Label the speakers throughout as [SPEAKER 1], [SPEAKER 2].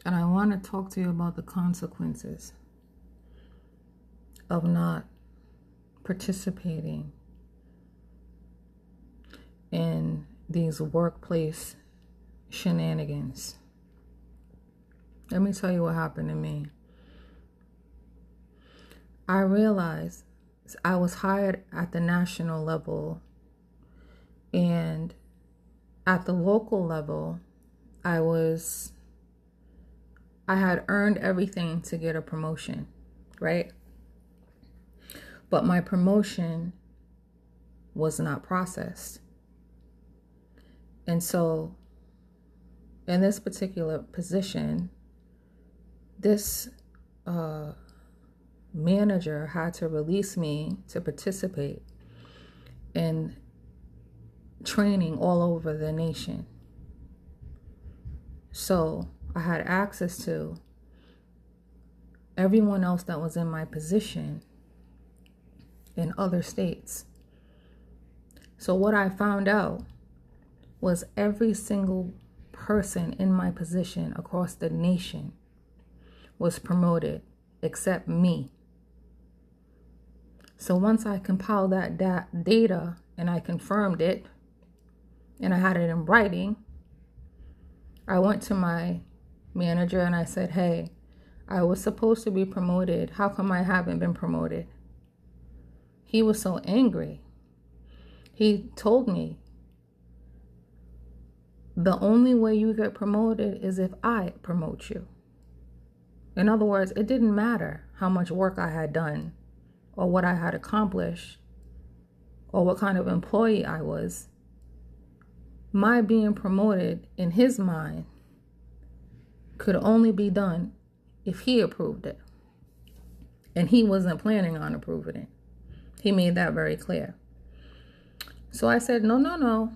[SPEAKER 1] And I want to talk to you about the consequences of not participating in these workplace shenanigans. Let me tell you what happened to me. I realized I was hired at the national level, and at the local level, I had earned everything to get a promotion, right? But my promotion was not processed. And so in this particular position, this manager had to release me to participate in training all over the nation. So I had access to everyone else that was in my position in other states. So what I found out was every single person in my position across the nation was promoted except me. So once I compiled that data and I confirmed it and I had it in writing, I went to my manager and I said, hey, I was supposed to be promoted. How come I haven't been promoted? He was so angry. He told me, the only way you get promoted is if I promote you. In other words, it didn't matter how much work I had done or what I had accomplished or what kind of employee I was. My being promoted in his mind could only be done if he approved it. And he wasn't planning on approving it. He made that very clear. So I said, no.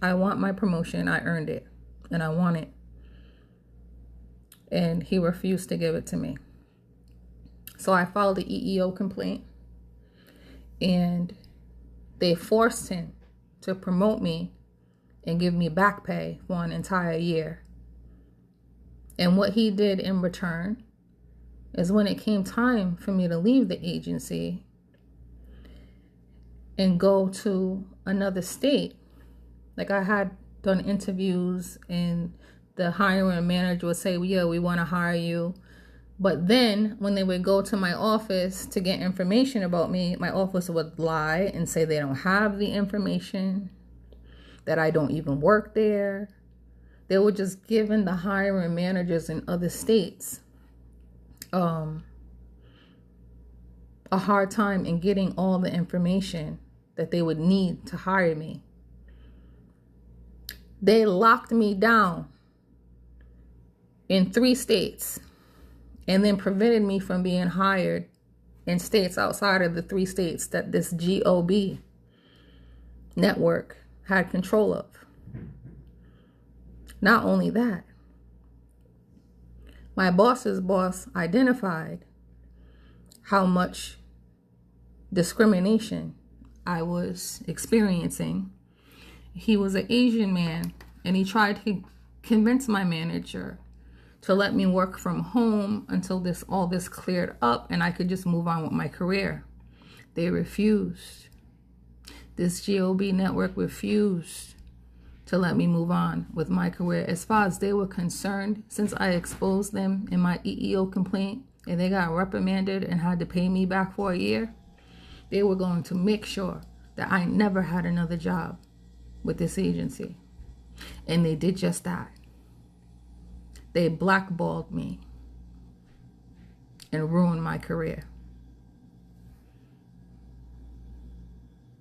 [SPEAKER 1] I want my promotion. I earned it and I want it. And he refused to give it to me. So I filed the EEO complaint and they forced him to promote me and give me back pay for an entire year. And what he did in return is when it came time for me to leave the agency and go to another state, like I had done interviews and the hiring manager would say, well, yeah, we want to hire you. But then when they would go to my office to get information about me, my office would lie and say they don't have the information, that I don't even work there. They were just giving the hiring managers in other states a hard time in getting all the information that they would need to hire me. They locked me down in 3 states and then prevented me from being hired in states outside of the 3 states that this GOB network had control of. Not only that, my boss's boss identified how much discrimination I was experiencing. He was an Asian man, and he tried to convince my manager to let me work from home until all this cleared up and I could just move on with my career. They refused. This GOB network refused to let me move on with my career. As far as they were concerned, since I exposed them in my EEO complaint and they got reprimanded and had to pay me back for a year, they were going to make sure that I never had another job with this agency. And they did just that. They blackballed me and ruined my career.